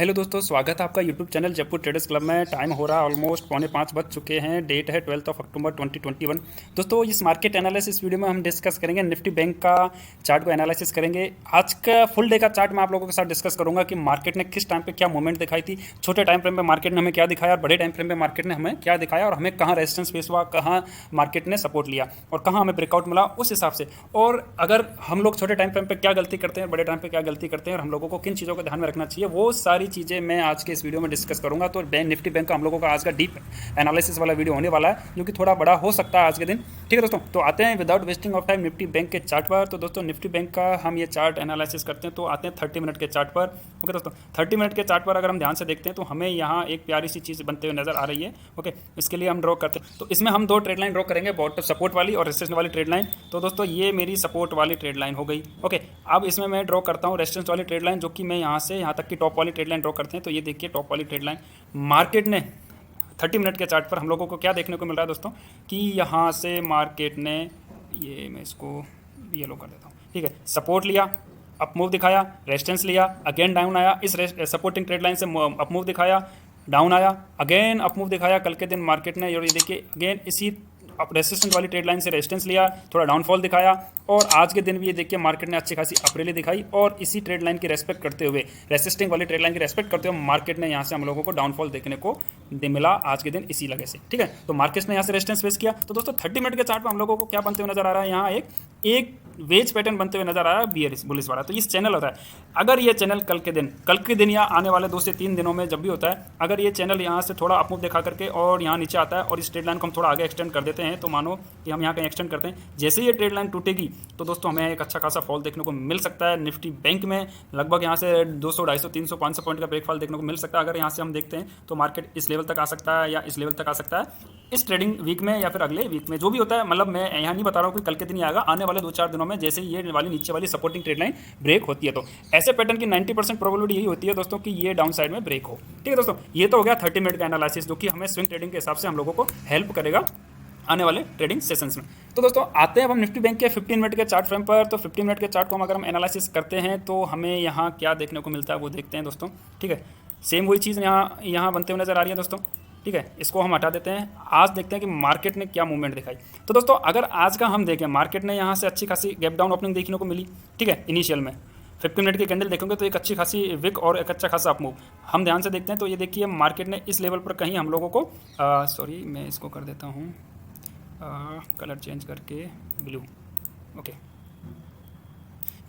Hello दोस्तों, स्वागत है आपका YouTube channel Jaipur traders club में। टाइम हो रहा है ऑलमोस्ट 4:45 बज चुके हैं। डेट है 12 अक्टूबर 2021। दोस्तों, इस मार्केट एनालिसिस वीडियो में हम डिस्कस करेंगे निफ्टी बैंक का चार्ट को एनालिसिस करेंगे। आज का फुल डे का चार्ट मैं आप लोगों के साथ डिस्कस करूंगा कि मार्केट ने किस टाइम पे क्या मूवमेंट दिखाई थी, छोटे टाइम फ्रेम पे मार्केट ने हमें क्या दिखाया और बड़े टाइम फ्रेम पे मार्केट ने हमें क्या दिखाया और हमें कहाँ रेजिस्टेंस फेस हुआ, कहाँ मार्केट ने सपोर्ट लिया और कहाँ हमें ब्रेकआउट मिला, उस हिसाब से। और अगर हम लोग छोटे टाइम फ्रेम पे क्या गलती करते हैं, बड़े टाइम पे क्या गलती करते हैं और हम लोगों को किन चीज़ों को ध्यान में रखना चाहिए, वो सारी चीज़ें मैं आज के इस वीडियो में डिस्कस करूंगा। तो निफ्टी बैंक का हम लोगों का आज का डीप एनालिसिस वाला वीडियो होने वाला है, जो कि थोड़ा बड़ा हो सकता है आज के दिन। ठीक है दोस्तों, तो आते हैं without wasting of time Nifty bank के चार्ट पर। तो दोस्तों, निफ्टी बैंक का हम ये चार्ट एनालिसिस करते हैं, तो आते हैं 30 मिनट के चार्ट पर। ओके दोस्तों, 30 मिनट के चार्ट पर अगर हम ध्यान से देखते हैं तो हमें यहाँ एक प्यारी सी चीज़ बनते हुए नजर आ रही है। ओके, इसके लिए हम ड्रॉ करते हैं। तो इसमें हम दो ट्रेड लाइन ड्रॉ करेंगे, बॉटम सपोर्ट वाली और रेजिस्टेंस वाली ट्रेड लाइन। तो दोस्तों, ये मेरी सपोर्ट वाली ट्रेड लाइन हो गई। ओके, अब इसमें मैं ड्रॉ करता हूँ रेजिस्टेंस वाली ट्रेड लाइन, जो कि मैं यहाँ से यहाँ तक की टॉप वाली ट्रेड लाइन ड्रॉ करते हैं। तो ये देखिए टॉप वाली ट्रेड लाइन। मार्केट ने 30 मिनट के चार्ट पर हम लोगों को क्या देखने को मिल रहा है दोस्तों, कि यहाँ से मार्केट ने, ये मैं इसको येलो कर देता हूँ, ठीक है, सपोर्ट लिया, अप मूव दिखाया, रेजिस्टेंस लिया, अगेन डाउन आया, इस सपोर्टिंग ट्रेड लाइन से अप मूव दिखाया, डाउन आया, अगेन अप मूव दिखाया कल के दिन मार्केट ने। और ये देखिए अगेन इसी रेजिस्टेंस वाली ट्रेड लाइन से रेजिस्टेंस लिया, थोड़ा डाउनफॉल दिखाया और आज के दिन भी ये देखिए मार्केट ने अच्छी खासी अप रैली दिखाई और इसी ट्रेड लाइन की रेस्पेक्ट करते हुए, रेजिस्टिंग वाली ट्रेड लाइन की रेस्पेक्ट करते हुए मार्केट ने यहाँ से हम लोगों को डाउनफॉल देखने को मिला आज के दिन इसी लगे से। ठीक है, तो मार्केट ने यहाँ से रेजिस्टेंस फेस किया। तो दोस्तों, 30 मिनट के चार्ट पर हम लोगों को क्या बनते हुए नजर आ रहा है, यहाँ एक वेज पैटर्न बनते हुए नजर आ रहा है, बियरिश बुलिश वाला। तो इस चैनल होता है, अगर ये चैनल कल के दिन या आने वाले 2 से 3 दिनों में जब भी होता है, अगर ये चैनल यहाँ से थोड़ा अपमूव दिखा करके और यहाँ नीचे आता है और इस ट्रेड लाइन को हम थोड़ा आगे एक्सटेंड कर देते हैं, तो मानो कि हम यहाँ कहीं एक्सटेंड करते हैं, जैसे ही ये ट्रेड लाइन टूटेगी तो दोस्तों हमें एक अच्छा खासा फॉल देखने को मिल सकता है। निफ्टी बैंक में लगभग यहाँ से 200, 250, 300, 500 पॉइंट का ब्रेक फॉल देखने को मिल सकता है। अगर यहाँ से हम देखते हैं तो मार्केट इस लेवल तक आ सकता है या इस लेवल तक आ सकता है इस ट्रेडिंग वीक में या फिर अगले वीक में, जो भी होता है। मतलब मैं यहाँ नहीं बता रहा हूँ कि कल के दिन ही आएगा, आने वाले 2-4 दिनों में जैसे ये वाली नीचे वाली सपोर्टिंग ट्रेड लाइन ब्रेक होती है, तो ऐसे पैटर्न की 90% प्रोबेबिलिटी यही होती है दोस्तों कि ये डाउन साइड में ब्रेक हो। ठीक है दोस्तों, ये तो हो गया 30 मिनट का एनालिसिस, जो कि हमें स्विंग ट्रेडिंग के हिसाब से हम लोगों को हेल्प करेगा आने वाले ट्रेडिंग सेशंस में। तो दोस्तों, आते हैं अब हम निफ्टी बैंक के 15 मिनट के चार्ट फ्रेम पर। तो 15 मिनट के चार्ट को हम अगर हम एनालिसिस करते हैं तो हमें यहाँ क्या देखने को मिलता है वो देखते हैं दोस्तों। ठीक है, सेम वही चीज़ यहाँ बनते हुए नजर आ रही है दोस्तों। ठीक है, इसको हम हटा देते हैं। आज देखते हैं कि मार्केट ने क्या मूवमेंट दिखाई। तो दोस्तों, अगर आज का हम देखें, मार्केट ने यहाँ से अच्छी खासी गैप डाउन ओपनिंग देखने को मिली। ठीक है, इनिशियल में 15 मिनट की कैंडल देखेंगे तो एक अच्छी खासी विक और एक अच्छा खासा अपमूव हम ध्यान से देखते हैं। तो ये देखिए मार्केट ने इस लेवल पर कहीं हम लोगों को, सॉरी मैं इसको कर देता हूँ कलर चेंज करके ब्लू। ओके,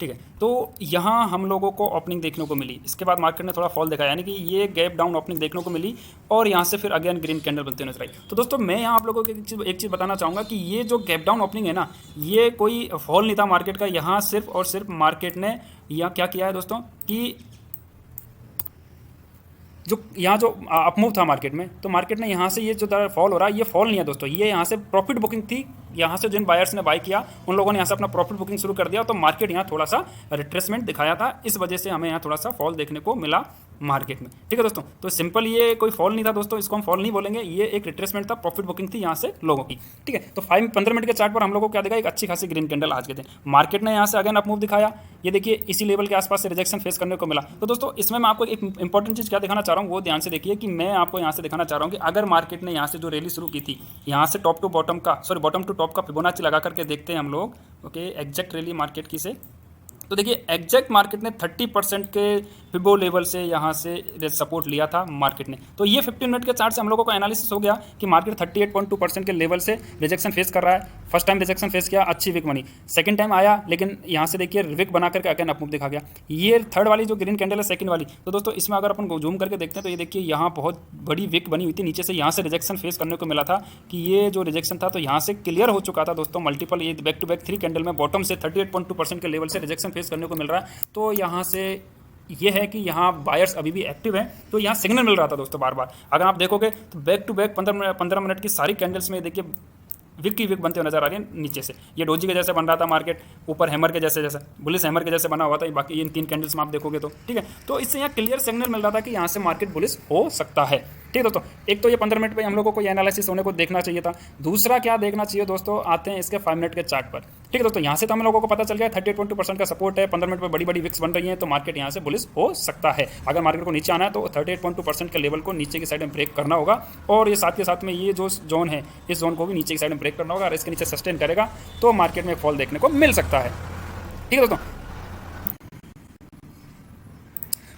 ठीक है, तो यहाँ हम लोगों को ओपनिंग देखने को मिली, इसके बाद मार्केट ने थोड़ा फॉल देखा, यानी कि ये गैप डाउन ओपनिंग देखने को मिली और यहाँ से फिर अगेन ग्रीन कैंडल बनते हुए नजर आई। तो दोस्तों, मैं यहाँ आप लोगों को एक चीज़ बताना चाहूँगा कि ये जो गैप डाउन ओपनिंग है ना, ये कोई फॉल नहीं था मार्केट का। यहाँ सिर्फ और सिर्फ मार्केट ने यहाँ क्या किया है दोस्तों, कि जो यहाँ जो अपमूव था मार्केट में, तो मार्केट ने यहाँ से ये जो फॉल हो रहा है, ये फॉल नहीं है दोस्तों, ये यहाँ से प्रॉफिट बुकिंग थी। यहाँ से जिन बायर्स ने बाय किया उन लोगों ने यहाँ से अपना प्रॉफिट बुकिंग शुरू कर दिया, तो मार्केट यहाँ थोड़ा सा रिट्रेसमेंट दिखाया था, इस वजह से हमें यहाँ थोड़ा सा फॉल देखने को मिला मार्केट में। ठीक है दोस्तों, तो सिंपल ये कोई फॉल नहीं था दोस्तों, इसको हम फॉल नहीं बोलेंगे, ये एक रिट्रेसमेंट था, प्रॉफिट बुकिंग थी यहाँ से लोगों की। ठीक है, तो 15 मिनट के चार्ट पर हम लोगों को क्या दिखा, एक अच्छी खासी ग्रीन कैंडल आज के दिन। मार्केट ने यहाँ से अगेन अप मूव दिखाया, ये देखिए इसी लेवल के आसपास से रिजेक्शन फेस करने को मिला। तो दोस्तों, इसमें मैं आपको एक इंपॉर्टेंट चीज़ क्या दिखाना चाह रहा हूँ वो ध्यान से देखिए, कि मैं आपको यहाँ से दिखाना चाह रहा हूँ कि अगर मार्केट ने यहाँ से जो रैली शुरू की थी, यहाँ से टॉप टू बॉटम का, सॉरी बॉटम टू टॉप का फिबोनाची लगा करके देखते हैं हम लोग। ओके, एग्जैक्ट रैली मार्केट की से, तो देखिए एग्जैक्ट मार्केट ने 30% के फिबो लेवल से यहाँ से सपोर्ट लिया था मार्केट ने। तो ये 15 मिनट के चार्ट से हम लोगों को एनालिसिस हो गया कि मार्केट 38.2% के लेवल से रिजेक्शन फेस कर रहा है। फर्स्ट टाइम रिजेक्शन फेस किया, अच्छी विक बनी, सेकंड टाइम आया, लेकिन यहाँ से देखिए विक बना करके अगेन अपमूव दिखा गया। ये थर्ड वाली जो ग्रीन कैंडल है सेकंड वाली, तो दोस्तों इसमें अगर अपन जूम करके देखते हैं तो ये देखिए यहाँ बहुत बड़ी विक बनी हुई थी, नीचे से यहाँ से रिजेक्शन फेस करने को मिला था, कि ये जो रिजेक्शन था तो यहाँ से क्लियर हो चुका था दोस्तों। मल्टीपल ये बैक टू बैक 3 कैंडल में बॉटम से 38.2% के लेवल से रिजेक्शन फेस करने को मिल रहा है। तो यहाँ से ये है कि यहाँ बायर्स अभी भी एक्टिव हैं, तो यहाँ सिग्नल मिल रहा था दोस्तों बार बार। अगर आप देखोगे तो बैक टू बैक 15 मिनट की सारी कैंडल्स में देखिए विक की विक बनते हुए नजर आ रही है। नीचे से ये डोजी के जैसे बन रहा था मार्केट, ऊपर हैमर के जैसे बुलिस हैमर के जैसे बना हुआ था, बाकी इन 3 कैंडल्स में आप देखोगे तो। ठीक है, तो इससे यहाँ क्लियर सिग्नल मिल रहा था कि यहाँ से मार्केट बुलिस हो सकता है। ठीक है दोस्तों, एक तो ये 15 मिनट पे हम लोगों को ये एनालिसिस होने को देखना चाहिए था। दूसरा क्या देखना चाहिए दोस्तों, आते हैं इसके 5 मिनट के चार्ट पर। ठीक है दोस्तों, यहाँ से तो हम लोगों को पता चल गया 38.2% का सपोर्ट है, 15 मिनट पर बड़ी बड़ी विक्स बन रही है, तो मार्केट यहाँ से बुलिश हो सकता है। अगर मार्केट को नीचे आना है तो 38.2% के लेवल को नीचे की साइड में ब्रेक करना होगा, और ये साथ के साथ में ये जो जोन है इस जोन को भी नीचे की साइड में ब्रेक करना होगा। और इसके नीचे सस्टेन करेगा तो मार्केट में फॉल देखने को मिल सकता है। ठीक है दोस्तों,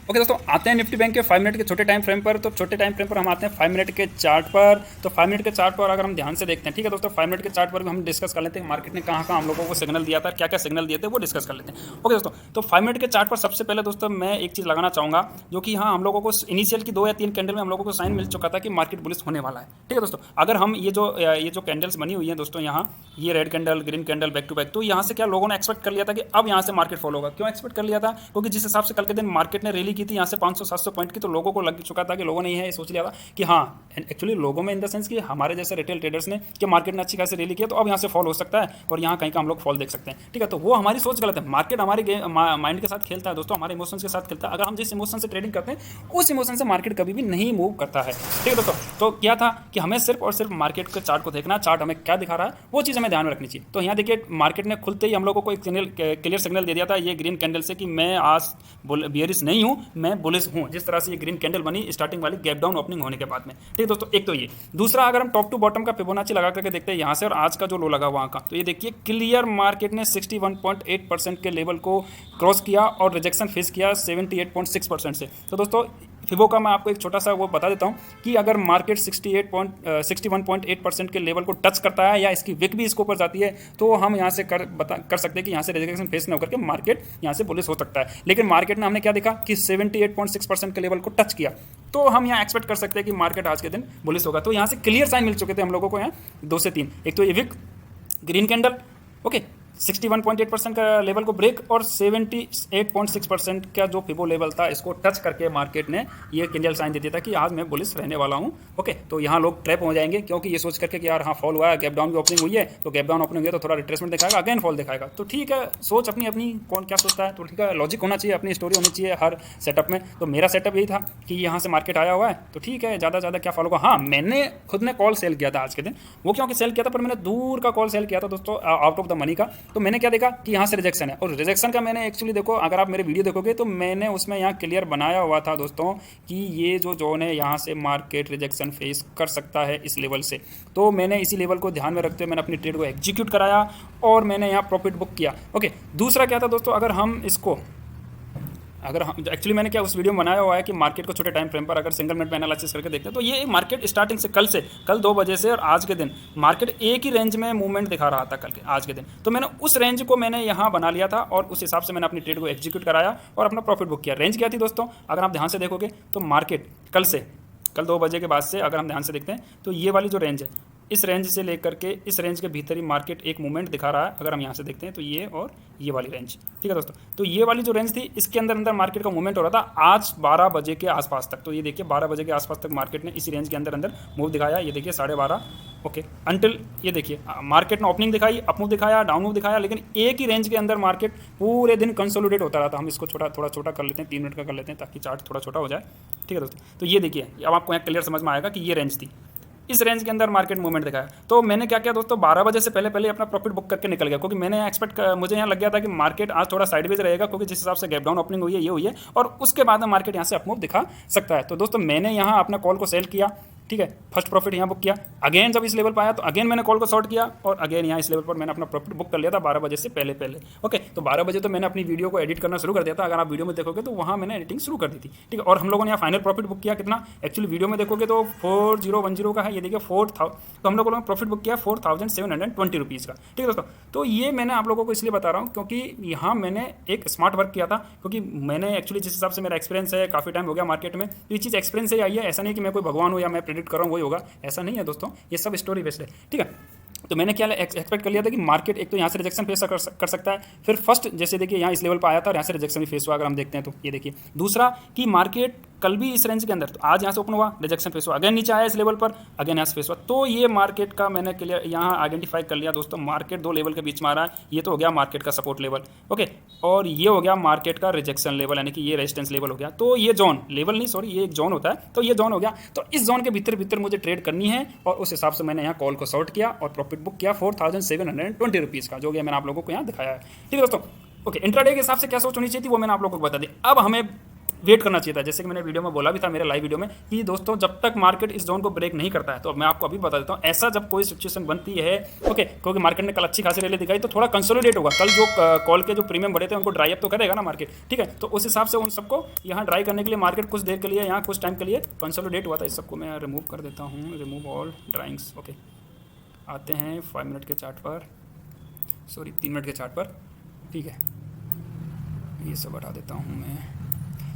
ओके दोस्तों, आते हैं निफ्टी बैंक के 5 मिनट के छोटे टाइम फ्रेम पर। तो छोटे टाइम फ्रेम पर हम आते हैं 5 मिनट के चार्ट पर। तो 5 मिनट के चार्ट पर अगर हम ध्यान से देखते हैं, ठीक है दोस्तों, 5 मिनट के चार्ट पर भी हम डिस्कस कर लेते हैं मार्केट ने कहाँ कहाँ हम लोगों को सिग्नल दिया था, क्या क्या सिग्नल दिए थे वो डिस्कस कर लेते हैं। ओके दोस्तों, तो 5 मिनट के चार्ट पर सबसे पहले दोस्तों मैं एक चीज़ लगाना चाहूँगा, जो कि हाँ हम लोगों को इनिशियल की 2 या 3 कैंडल में हम लोगों को साइन मिल चुका था कि मार्केट बुलिश होने वाला है। ठीक है दोस्तों, अगर हम ये जो कैंडल्स बनी हुई है दोस्तों, यहाँ ये red candle, green candle, back to back, तो यहाँ से क्या लोगों ने एक्सपेक्ट कर लिया था कि अब यहाँ से मार्केट फॉलो होगा। क्यों एक्सपेक्ट कर लिया था? क्योंकि जिस हिसाब से कल के दिन मार्केट ने रैली की थी यहाँ से 500-700 पॉइंट की, तो लोगों को लग चुका था कि लोगों ने यह सोच लिया था कि हाँ, एक्चुअली लोगों में इन द सेंस कि हमारे जैसे रिटेल ट्रेडर्स ने कि मार्केट ने अच्छी खासी रैली किया तो अब यहाँ से फॉल हो सकता है और यहाँ कहीं का हम लोग फॉल देख सकते हैं। ठीक है, तो वो हमारी सोच गलत है। मार्केट हमारे माइंड के साथ खेलता है दोस्तों, हमारे इमोशंस के साथ खेलता है। अगर हम जिस इमोशन से ट्रेडिंग करते हैं उस इमोशन से मार्केट कभी भी नहीं मूव करता है। ठीक है दोस्तों, तो क्या था कि हमें सिर्फ और सिर्फ मार्केट के चार्ट को देखना, चार्ट हमें क्या दिखा रहा है वो चीज़ हमें ध्यान में रखनी चाहिए। तो यहाँ देखिए मार्केट ने खुलते ही हम लोगों को एक क्लियर सिग्नल दे दिया था ये ग्रीन कैंडल से कि मैं आज बियरिश नहीं हूँ, मैं बुलिश हूँ। जिस तरह से ये ग्रीन कैंडल बनी स्टार्टिंग वाली गैप डाउन ओपनिंग होने के बाद में। ठीक है दोस्तों, एक तो ये। दूसरा, अगर हम टॉप टू बॉटम का फिबोनाची लगा करके देखते हैं यहाँ से और आज का जो लो लगा वहाँ का, तो ये देखिए क्लियर मार्केट ने 61.8% के लेवल को क्रॉस किया और रिजेक्शन फेस किया 78.6% से। तो दोस्तों फिबो का मैं आपको एक छोटा सा वो बता देता हूँ कि अगर मार्केट 61.8% के लेवल को टच करता है या इसकी विक भी इसके ऊपर जाती है तो हम यहाँ से कर सकते हैं कि यहाँ से रिजेक्शन फेस न होकर के मार्केट यहाँ से बुलिश हो सकता है। लेकिन मार्केट ने हमने क्या देखा कि 78.6% के लेवल को टच किया, तो हम यहाँ एक्सपेक्ट कर सकते हैं कि मार्केट आज के दिन बुलिश होगा। तो यहाँ से क्लियर साइन मिल चुके थे हम लोगों को यहाँ 2 से 3। एक तो ये विक, ग्रीन कैंडल, ओके, 61.8% का लेवल को ब्रेक और 78.6% का जो फिबो लेवल था इसको टच करके मार्केट ने ये कैंडल साइन दे दिया था कि आज मैं बुलिश रहने वाला हूँ। ओके, तो यहाँ लोग ट्रैप हो जाएंगे क्योंकि ये सोच करके कि यार हाँ फॉल हुआ है, गैप डाउन की ओपनिंग हुई है, तो गैप डाउन ओपनिंग हुई है तो थोड़ा रिट्रेसमेंट दिखाएगा, अगेन फॉल दिखाएगा। तो ठीक है, सोच अपनी अपनी कौन क्या सोचता है, तो ठीक है, लॉजिक होना चाहिए, अपनी स्टोरी होनी चाहिए हर सेटअप में। तो मेरा सेटअप यही था कि यहाँ से मार्केट आया हुआ है तो ठीक है, ज़्यादा से ज़्यादा क्या फॉलो होगा। हाँ, मैंने खुद ने कॉल सेल किया था आज के दिन, वो क्योंकि सेल किया था पर मैंने दूर का कॉल सेल किया था दोस्तों, आउट ऑफ द मनी का। तो मैंने क्या देखा कि यहाँ से रिजेक्शन है, और रिजेक्शन का मैंने एक्चुअली देखो, अगर आप मेरे वीडियो देखोगे तो मैंने उसमें यहाँ क्लियर बनाया हुआ था दोस्तों कि ये जो जोन है यहाँ से मार्केट रिजेक्शन फेस कर सकता है इस लेवल से। तो मैंने इसी लेवल को ध्यान में रखते हुए मैंने अपनी ट्रेड को एग्जीक्यूट कराया और मैंने यहाँ प्रॉफिट बुक किया। ओके, दूसरा क्या था दोस्तों, अगर हम एक्चुअली मैंने क्या उस वीडियो में बनाया हुआ है कि मार्केट को छोटे टाइम फ्रेम पर अगर सिंगल मिनट में एनालिसिस करके देखते हैं तो ये मार्केट स्टार्टिंग से कल 2 बजे से और आज के दिन मार्केट एक ही रेंज में मूवमेंट दिखा रहा था आज के दिन। तो मैंने उस रेंज को मैंने यहाँ बना लिया था और उस हिसाब से मैंने अपनी ट्रेड को एग्जीक्यूट कराया और अपना प्रॉफिट बुक किया। रेंज क्या थी दोस्तों, अगर आप ध्यान से देखोगे तो मार्केट कल 2 बजे के बाद से अगर हम ध्यान से देखते हैं तो ये वाली जो रेंज है, इस रेंज से लेकर के इस रेंज के भीतर ही मार्केट एक मूवमेंट दिखा रहा है। अगर हम यहाँ से देखते हैं तो ये और ये वाली रेंज, ठीक है दोस्तों, तो ये वाली जो रेंज थी इसके अंदर मार्केट का मूवमेंट हो रहा था आज 12 बजे के आसपास तक। तो ये देखिए 12 बजे के आसपास तक मार्केट ने इसी रेंज के अंदर मूव दिखाया। ये देखिए 12:30, ओके, अंटिल ये देखिए मार्केट ने ओपनिंग दिखाई, अप मूव दिखाया, डाउन मूव दिखाया, लेकिन एक ही रेंज के अंदर मार्केट पूरे दिन कंसोलिडेट होता रहा था। हम इसको थोड़ा छोटा कर लेते हैं, 3 मिनट का कर लेते हैं ताकि चार्ट थोड़ा छोटा हो जाए। ठीक है दोस्तों, तो ये देखिए अब आपको यहाँ क्लियर समझ में आएगा कि ये रेंज थी, इस रेंज के अंदर मार्केट मूवमेंट दिखाया। तो मैंने क्या किया दोस्तों, 12 बजे से पहले अपना प्रॉफिट बुक करके निकल गया, क्योंकि मैंने मुझे यहाँ लग गया था कि मार्केट आज थोड़ा साइडवेज रहेगा, क्योंकि जिस हिसाब से गैप डाउन ओपनिंग हुई है ये हुई है और उसके बाद में मार्केट यहाँ से अपमूव दिखा सकता है। तो दोस्तों मैंने यहाँ अपना कॉल को सेल किया, ठीक है, फर्स्ट प्रॉफिट यहाँ बुक किया। अगेन जब इस लेवल पर आया तो अगेन मैंने कॉल को शॉर्ट किया और अगेन यहाँ इस लेवल पर मैंने अपना प्रॉफिट बुक कर लिया था 12 बजे से पहले। ओके, तो 12 बजे तो मैंने अपनी वीडियो को एडिट करना शुरू कर दिया था। अगर आप वीडियो में देखोगे तो वहाँ मैंने एडिटिंग शुरू कर दी थी, ठीक है। और हम लोगों ने यहाँ फाइनल प्रॉफिट बुक किया कितना, एक्चुअली वीडियो में देखोगे तो 4010 का है, ये देखिए 4000, तो हम लोगों ने प्रॉफिट बुक किया 4720 रुपीज़ का, ठीक है दोस्तों। तो ये मैंने आप लोगों को इसलिए बता रहा हूँ क्योंकि यहाँ मैंने एक स्मार्ट वर्क किया था, क्योंकि मैंने एक्चुअली जिस हिसाब से मेरा एक्सपीरियंस है, काफ़ी टाइम हो गया मार्केट में, तो ये चीज़ एक्सपीरियंस से आई है। ऐसा नहीं कि मैं कोई भगवान हूँ या मैं प्रेडिक्ट कर रहा हूँ वही होगा, ऐसा नहीं है दोस्तों, ये सब स्टोरी बेस्ड है, ठीक है। तो मैंने क्या एक्सपेक्ट कर लिया था कि मार्केट एक तो यहाँ से रिजेक्शन फेस कर सकता है, फिर फर्स्ट जैसे देखिए यहाँ इस लेवल पर आया था और यहाँ से रिजेक्शन भी फेस हुआ। अगर हम देखते हैं तो ये देखिए, दूसरा कि मार्केट कल भी इस रेंज के अंदर, तो आज यहाँ से ओपन हुआ, रिजेक्शन फेस हुआ, अगेन नीचे आया इस लेवल पर, अगेन यहाँ से फेस हुआ। तो ये मार्केट का मैंने क्लियर यहाँ आइडेंटिफाई कर लिया दोस्तों, मार्केट दो लेवल के बीच में आ रहा है। ये तो हो गया मार्केट का सपोर्ट लेवल, ओके, और ये हो गया मार्केट का रिजेक्शन लेवल, यानी कि ये रेजिस्टेंस लेवल हो गया। तो ये जोन, लेवल नहीं सॉरी, ये एक जोन होता है, तो ये जोन हो गया। तो इस जोन के भीतर भीतर मुझे ट्रेड करनी है, और उस हिसाब से मैंने यहाँ कॉल को शॉर्ट किया और प्रॉफिट बुक किया 4720 रुपीज़ का, जो कि मैंने आप लोगों को यहाँ दिखाया है। ठीक है दोस्तों, ओके, इंट्राडे के हिसाब से क्या सोच होनी चाहिए थी वो मैंने आप लोगों को बता दी। अब हमें वेट करना चाहिए था, जैसे कि मैंने वीडियो में बोला भी था, मेरे लाइव वीडियो में, कि दोस्तों जब तक मार्केट इस जोन को ब्रेक नहीं करता है, तो मैं आपको अभी बता देता हूँ, ऐसा जब कोई सिचुएशन बनती है, ओके, क्योंकि मार्केट ने कल अच्छी खासी रैली दिखाई, तो थोड़ा कंसोलिडेट होगा। कल जो कॉल के जो प्रीमियम बढ़े थे उनको ड्राई अप तो करेगा ना मार्केट, ठीक है। तो उस हिसाब से उन सबको यहाँ ड्राई करने के लिए मार्केट कुछ देर के लिए, यहाँ कुछ टाइम के लिए कंसोलिडेट हुआ था। इस सबको मैं रिमूव कर देता हूँ, रिमूव ऑल ड्राइंग्स, ओके। आते हैं 5 मिनट के चार्ट पर, सॉरी 3 मिनट के चार्ट पर, ठीक है, ये सब हटा देता हूँ मैं,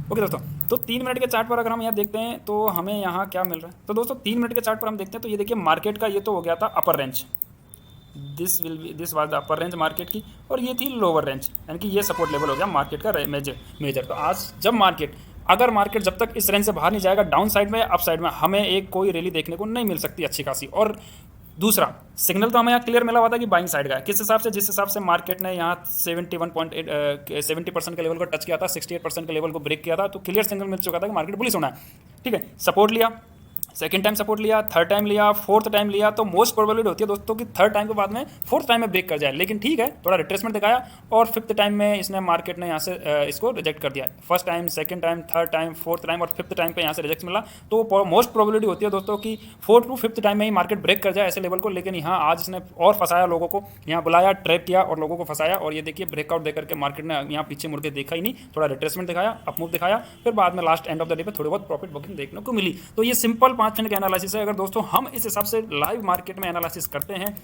ओके दोस्तों। तो 3 मिनट के चार्ट पर अगर हम यहाँ देखते हैं तो हमें यहाँ क्या मिल रहा है, तो दोस्तों 3 मिनट के चार्ट पर हम देखते हैं तो ये देखिए मार्केट का ये तो हो गया था अपर range, this was the upper range market की, और ये थी लोअर रेंज, यानी कि ये सपोर्ट लेवल हो गया मार्केट का मेजर। तो आज जब मार्केट, अगर मार्केट जब तक इस रेंज से बाहर नहीं जाएगा, डाउन साइड में अप साइड में हमें एक कोई रैली देखने को नहीं मिल सकती अच्छी खासी। और दूसरा सिग्नल तो हमें यहाँ क्लियर मिला हुआ था कि बाइंग साइड का है, किस हिसाब से, जिस हिसाब से मार्केट ने यहाँ 70% के लेवल को टच किया था, 68% के लेवल को ब्रेक किया था, तो क्लियर सिग्नल मिल चुका था कि मार्केट बुलिश होना है, ठीक है। सपोर्ट लिया, सेकंड टाइम सपोर्ट लिया, थर्ड टाइम लिया, फोर्थ टाइम लिया, तो मोस्ट प्रोबेबिलिटी होती है दोस्तों कि थर्ड टाइम के बाद में फोर्थ टाइम में ब्रेक कर जाए, लेकिन ठीक है, थोड़ा रिट्रेसमेंट दिखाया, और फिफ्थ टाइम में इसने मार्केट ने यहाँ से इसको रिजेक्ट कर दिया। First time, second time, third time, fourth time और फिफ्थ टाइम पे यहाँ से रिजेक्ट मिला, तो मोस्ट प्रोबेबिलिटी होती है दोस्तों कि फोर्थ टू फिफ्थ टाइम में ही मार्केट ब्रेक कर जाए ऐसे लेवल को। लेकिन यहाँ आज इसने और फंसाया लोगों को, यहाँ बुलाया, ट्रैप किया और लोगों को फंसाया, और ये देखिए ब्रेकआउट देकर के मार्केट ने यहाँ पीछे मुड़ के देखा ही नहीं, थोड़ा रिट्रेसमेंट दिखाया, अपमूव दिखाया, फिर बाद में last end of the day पे थोड़ी बहुत प्रॉफिट बुकिंग देखने को मिली। तो ये सिंपल 5 मिनट का एनालिसिस है। अगर दोस्तों हम इस हिसाब से लाइव मार्केट में एनालिसिस करते हैं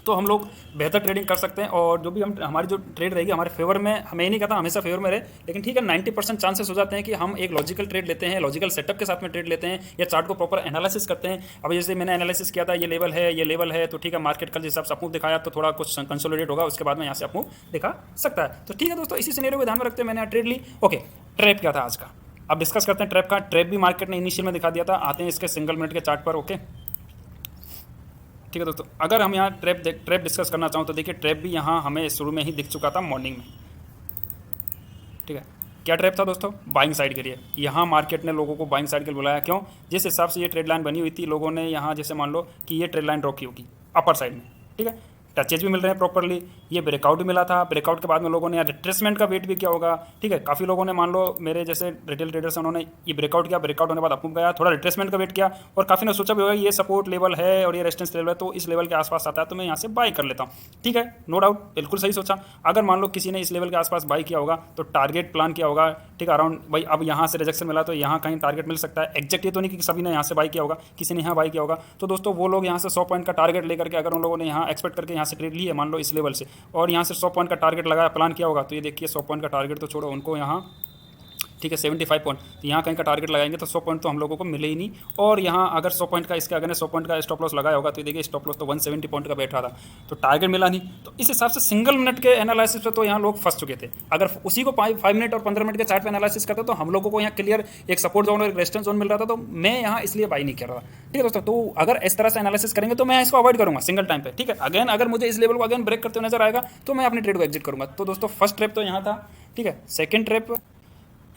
तो हम लोग बेहतर ट्रेडिंग कर सकते हैं, और जो भी हमारी जो ट्रेड रहेगी हमारे फेवर में, हमें नहीं कहता हमेशा फेवर में रहे, लेकिन ठीक है 90% चांसेस हो जाते हैं कि हम एक लॉजिकल ट्रेड लेते हैं, लॉजिकल सेटअप के साथ में ट्रेड लेते हैं, या चार्ट को प्रॉपर एनालिसिस करते हैं। अब जैसे मैंने एनालिसिस किया था, ये लेवल है, ये लेवल है, तो ठीक है, मार्केट कल जिस हिसाब से अपमूव दिखाया तो थोड़ा कुछ कंसोलिडेट होगा, उसके बाद में यहाँ से अपमूव दिखा सकता है। तो ठीक है दोस्तों, इसी सिनेरियो को ध्यान में रखते हुए मैंने ट्रेड ली, ओके। ट्रैप क्या था आज का, अब डिस्कस करते हैं ट्रैप का। ट्रैप भी मार्केट ने इनिशियल में दिखा दिया था, आते हैं इसके सिंगल मिनट के चार्ट पर, ओके। ठीक है दोस्तों, अगर हम यहाँ ट्रैप डिस्कस करना चाहूँ तो देखिए ट्रैप भी यहाँ हमें शुरू में ही दिख चुका था मॉर्निंग में, ठीक है। क्या ट्रैप था दोस्तों, बाइंग साइड के लिए। यहाँ मार्केट ने लोगों को बाइंग साइड के लिए बुलाया, क्यों, जिस हिसाब से ये ट्रेड लाइन बनी हुई थी, लोगों ने यहाँ जैसे मान लो कि ये ट्रेड लाइन ड्रॉ की होगी अपर साइड में, ठीक है, टचेज भी मिल रहे हैं प्रॉपरली, ये ब्रेकआउट भी मिला था, ब्रेकआउट के बाद में लोगों ने यहाँ रिट्रेसमेंट का वेट भी किया होगा, ठीक है। काफ़ी लोगों ने, मान लो मेरे जैसे रिटेल ट्रेडर्स हैं, उन्होंने ये ब्रेकआउट किया, ब्रेकआउट होने के बाद अपमूव गया, थोड़ा रिट्रेसमेंट का वेट किया, और काफ़ी ने सोचा भी होगा ये सपोर्ट लेवल है और ये रेजिस्टेंस लेवल है, तो इस लेवल के आसपास आता है तो मैं यहाँ से बाई कर लेता हूँ, ठीक है, नो डाउट, बिल्कुल सही सोचा। अगर मान लो किसी ने इस लेवल के आसपास बाई किया होगा तो टारगेट प्लान किया होगा, ठीक है, अराउंड भाई अब यहाँ से रिजेक्शन मिला तो यहाँ कहीं टारगेट मिल सकता है। एग्जैक्ट ये तो नहीं कि सभी ने यहाँ से बाई किया होगा, किसी ने यहाँ बाई किया होगा, तो दोस्तों वो लोग यहाँ से 100 पॉइंट का टारगेट लेकर के, अगर उन लोगों ने यहाँ एक्सपेक्ट करके यहाँ से ट्रेड ली है मान लो इस लेवल से, और यहाँ से 100 पॉइंट का टारगेट लगाया, प्लान किया होगा, तो ये देखिए 100 पॉइंट का टारगेट तो छोड़ो, उनको यहाँ, ठीक है, 75 पॉइंट, तो यहाँ कहीं का टारगेट लगाएंगे तो 100 पॉइंट तो हम लोगों को मिले ही नहीं। और यहाँ अगर 100 पॉइंट का, इसके अगर 100 पॉइंट का स्टॉप लॉस लगाया होगा तो देखिए स्टॉप लॉस तो 170 पॉइंट का बैठ रहा था, तो टारगेट मिला नहीं। तो इस हिसाब से सिंगल मिनट के एनालिसिस पे तो यहाँ लोग फंस चुके थे। अगर उसी को 5 मिनट और 15 मिनट के चार्ट पे एनालिसिस करते तो हम लोगों को यहाँ क्लियर एक सपोर्ट जोन और एक रेजिस्टेंस जोन मिल रहा था, तो मैं यहाँ इसलिए बाई नहीं कर रहा, ठीक है दोस्तों। तो अगर इस तरह से एनालिसिस करेंगे तो मैं इसको अवॉइड करूँगा सिंगल टाइम पे, ठीक है। अगेन अगर मुझे इस लेवल को अगेन ब्रेक करते हुए नजर आएगा तो मैं अपनी ट्रेड को एग्जिट करूँगा। तो दोस्तों फर्स्ट ट्रैप तो यहाँ था, ठीक है। सेकंड ट्रैप,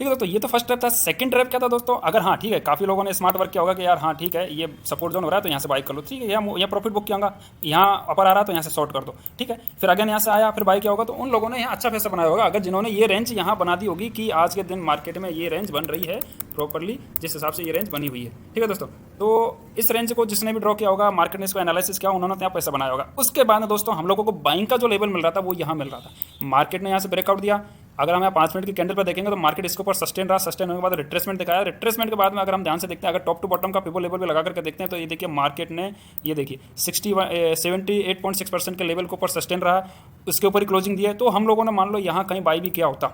ठीक है दोस्तों, ये तो फर्स्ट ट्रैप था। सेकंड ट्रैप क्या था दोस्तों, अगर हाँ ठीक है, काफ़ी लोगों ने स्मार्ट वर्क किया होगा कि यार हाँ ठीक है ये सपोर्ट जोन हो रहा है तो यहाँ से बाई कर लो, ठीक है, यहाँ प्रॉफिट बुक किया होगा, यहाँ अपर आ रहा है तो यहाँ से शॉर्ट कर दो, ठीक है। फिर अगेन यहाँ से आया, फिर बाई किया होगा, तो उन लोगों ने यहाँ अच्छा पैसा बनाया होगा। अगर जिन्होंने ये रेंज यहाँ बना दी होगी कि आज के दिन मार्केट में ये रेंज बन रही है प्रॉपरली, जिस हिसाब से ये रेंज बनी हुई है, ठीक है दोस्तों। तो इस रेंज को जिसने भी ड्रॉ किया होगा, मार्केट ने इसको एनालिसिस किया, उन्होंने यहाँ पैसा बनाया होगा। उसके बाद में दोस्तों हम लोगों को बाइंग का जो लेवल मिल रहा था वो यहाँ मिल रहा था। मार्केट ने यहाँ से ब्रेकआउट दिया, अगर हम यहाँ 5 मिनट की कैंडल पर देखेंगे तो मार्केट इसके ऊपर सस्टेन रहा, सस्टेन होने के बाद रिट्रेसमेंट दिखाया। रिट्रेसमेंट के बाद में अगर हम ध्यान से देखते हैं, अगर टॉप टू बॉटम का पिवो लेवल भी लगा करके देखते हैं तो ये देखिए मार्केट ने, ये देखिए 78.6% के लेवल के ऊपर सस्टेन रहा, उसके ऊपर ही क्लोजिंग दी है। तो हम लोगों ने मान लो यहाँ कहीं बाई भी किया होता,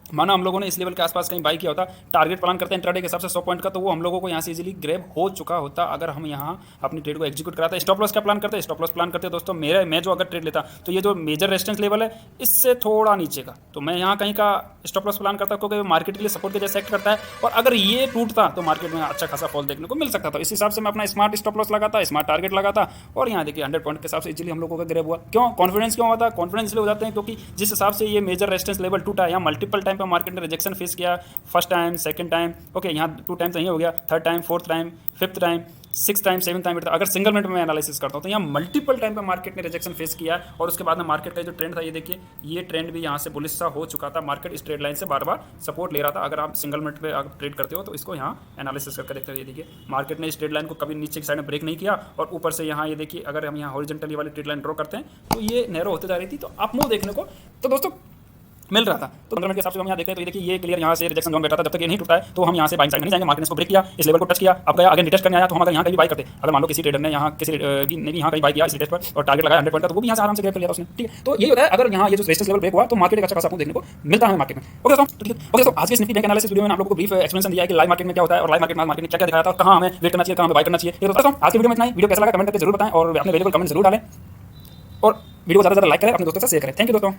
माना हम लोगों ने इस लेवल के आसपास कहीं बाई किया होता, टारगेट प्लान करते हैं इंट्राडे के हिसाब से 100 पॉइंट का, तो वो हम लोगों को यहाँ से इजीली ग्रैब हो चुका होता अगर हम यहाँ अपनी ट्रेड को एग्जीक्यूट कराते हैं। स्टॉप लॉस का प्लान करते हैं, स्टॉप लॉस प्लान करते हैं दोस्तों, मैं जो अगर ट्रेड लेता तो ये जो मेजर रेजिस्टेंस लेवल है इससे थोड़ा नीचे का, तो मैं यहाँ कहीं का स्टॉप लॉस प्लान करता क्योंकि मार्केट के लिए सपोर्ट के जैसे एक्ट करता है, और अगर ये टूटता तो मार्केट में अच्छा खासा फॉल देखने को मिल सकता था। इस हिसाब से मैं अपना स्मार्ट स्टॉप लॉस लगाता, स्मार्ट टारगेट लगाता, और यहाँ देखिए 100 पॉइंट के हिसाब से इजीली हम लोगों का ग्रैब हुआ। क्यों कॉन्फिडेंस क्यों होता है? कॉन्फिडेंस इसलिए हो जाते हैं क्योंकि जिस हिसाब से ये मेजर रेजिस्टेंस लेवल टूटा है, यहाँ मल्टीपल टाइम पर मार्केट ने रिजेक्शन फेस किया, first time, second time, okay यहाँ 2 टाइम तो ये हो गया, third time, fourth time, fifth time, 6 time, 7 time, अगर सिंगल मिनट में मैं एनालिसिस करता हूँ तो यहाँ मल्टीपल टाइम पे मार्केट ने रिजेक्शन फेस किया, और उसके बाद में मार्केट का जो ट्रेंड था ये देखिए, ये ट्रेंड भी यहाँ से बुलिश सा हो चुका था, मार्केट इस ट्रेड लाइन से बार बार सपोर्ट ले रहा था। अगर आप सिंगल मिनट पे आप ट्रेड करते हो तो इसको यहाँ एनालिसिस करके देखते हो, ये देखिए मार्केट ने इस ट्रेड लाइन को कभी नीचे की साइड में ब्रेक नहीं किया, और ऊपर से यहाँ ये देखिए अगर हम यहाँ हॉरिजॉन्टली वाली ट्रेड लाइन ड्रॉ करते हैं तो ये नैरो होते जा रही थी, तो अप मूव देखने को तो दोस्तों मिल रहा था। तो 15 मिनट के हिसाब से हम यहाँ देखते हैं तो ये देखिए ये क्लियर यहाँ से रिजेक्शन जोन बैठा था, जब तक ये नहीं टूटा है तो हम यहाँ से बाइंग साइड में नहीं जाएंगे। मार्केट ने इसको ब्रेक किया, इस लेवल को टच किया, अब गया अगेन टेस्ट करने आया, तो हम अगर यहाँ कहीं बाई करते, अगर मान लो किसी ट्रेडर ने यहाँ किसी ने भी यहाँ कहीं बाई किया इस टेस्ट पर और टारगेट लगाया 100 पॉइंट का, तो वो भी यहाँ से आराम से ग्रैब कर लिया उसने, ठीक है। तो ये होता है अगर यहाँ ये जो रेजिस्टेंस लेवल ब्रेक हुआ तो मार्केट एक अच्छा खासा देखने को मिलता है मार्केट में। ओके दोस्तों, ठीक है। ओके दोस्तों, आज के निफ्टी बैंक एनालिसिस वीडियो में आप लोगों को ब्रीफ एक्सप्लेनेशन दिया है कि लाइव मार्केट में क्या होता है और लाइव मार्केट में क्या क्या दिखाया था और कहाँ हमें वेट करना चाहिए, कहाँ हमें बाई करना चाहिए। तो दोस्तों आज की वीडियो में इतना ही। वीडियो कैसा लगा कमेंट करके जरूर बताएं और अपने वेरिएबल कमेंट जरूर डालें और वीडियो को ज़्यादा से ज़्यादा लाइक करें, अपने दोस्तों से शेयर करें। थैंक यू दोस्तों।